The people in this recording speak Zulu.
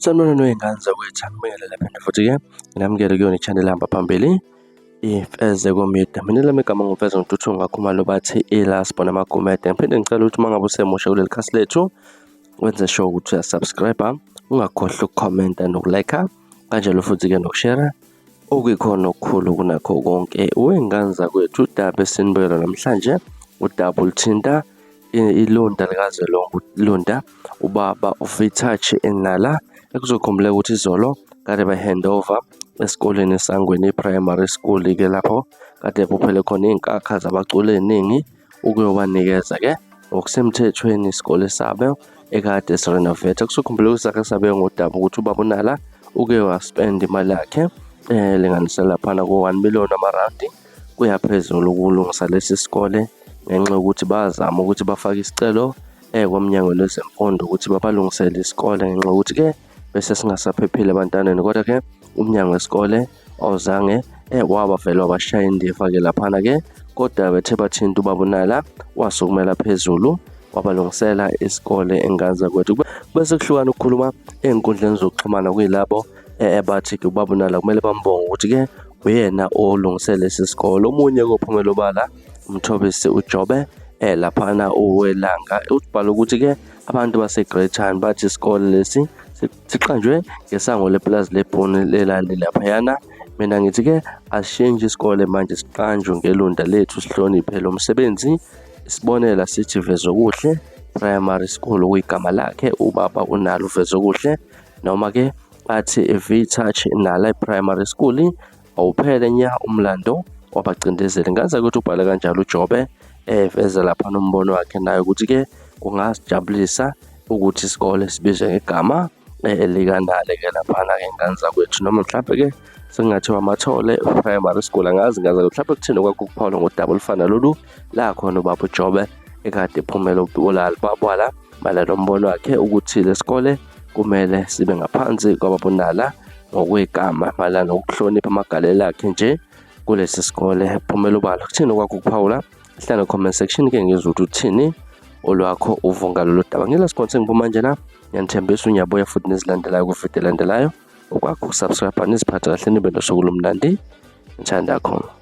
Sanibona wey'ngane zakwethu, angibingelele phela futhi-ke nginamukele kuyona i-channel ehamba phambili iFezeko Media. Mina lami igama nguFeza Ntuthu, ngakhuluma bathi iLasbona Magumede. Ngiphinde ngicela ukuthi uma ngabe usemusha kuleli khasi lethu wenze sure ukuthi uyasubscribe, ungakhohlwa ukukhomenta nokulike, kanjalo futhi-ke nokushare okuyikhona okukhulu kunakho konke. Wey'ngane zakwethu, udaba esinibukela namhlanje udaba oluthinta ilonda likazwelonke, ilonda ubaba uVithachi Enala. Ekuzokhumbuleka ukuthi izolo kade ba-hand over esikoleni eSangweni Primary School-ke lapho kade buphele khona iy'nkakha zabaculi ey'ningi ukuyobanikeza-ke ngokusemthethweni isikole sabo ekade sirenovate. Kusokhumbuleka ukuthi sakhe sabe ngodaba ukuthi ubaba uNala uke waspenda imali yakhe linganisela laphana ko-R1 million kuya phezulu ukulungisa lesi sikole, ngenxa yokuthi bazama ukuthi bafake isicelo kwamnyango lwezemfundo ukuthi babalungisele isikole, ngenxa yokuthi-ke bese singasaphephile abantwaneni. Kodwa-ke umnyango wesikole awuzange wabavela wabashaya indiva-ke laphana-ke, kodwa bethe bathinta ubaba uNala wasukumela phezulu wabalungisela isikole engane zakwethu. Bese kuhlukana ukukhuluma ey'nkundleni zokuxhumana kuyilabo bathi-ke ubaba uNala kumele bambonge ukuthi-ke uyena olungise lesi sikole. Omunye kophumela obala uMthobisi uJobe laphana uwelanga ubhala ukuthi-ke abantu base-Greytown bathi isikole lesi siqanjwe ngesango lepulazi leBhunu lelali laphayana. Mina ngithi-ke asishintshe isikole manje, siqanjwe ngelunda lethu, sihloniphe lo msebenzi. Isibonela sithi Vezokuhle Primary School kuyigama lakhe ubaba uNala uVezokuhle, noma-ke athi Vithachi Enala Primary School. Awuphele nya umlando wabacindezeli. Ngaza ukuthi ubhale kanjalo uJobe veza lapha nombono wakhe nayo ukuthi-ke kungasijabulisa ukuthi isikole sibizwe ngegama likanala-ke laphana-ke ngane zakwethu, noma mhlampe-ke sengathiwa Amathole Primary School. Angazi ngaza mhlampe kuthini okwakho ukuphawula ngodaba olufana lolu la khona ubaba uJobe ekade ephumela ubala mayelana nombono wakhe ukuthi le sikole kumele sibe ngaphansi kwababa uNala ngokwegama mayelana nokuhlonipha amagalelo akhe nje kulesi sikole. Phumela ubala kuthini okwakho ukuphawula, hlala comment section-ke ngizwe ukuthi uthini olwakho uvunga lolu daba. Ngilasikhonse ngiphuma manje la, ngiyanithembisa unyabuya futhi nezilandelayo kuvidiyo elandelayo. Okwakho ukusubscribe niziphathe kahle, nibe nosuku olumnandi. Ngithanda khona.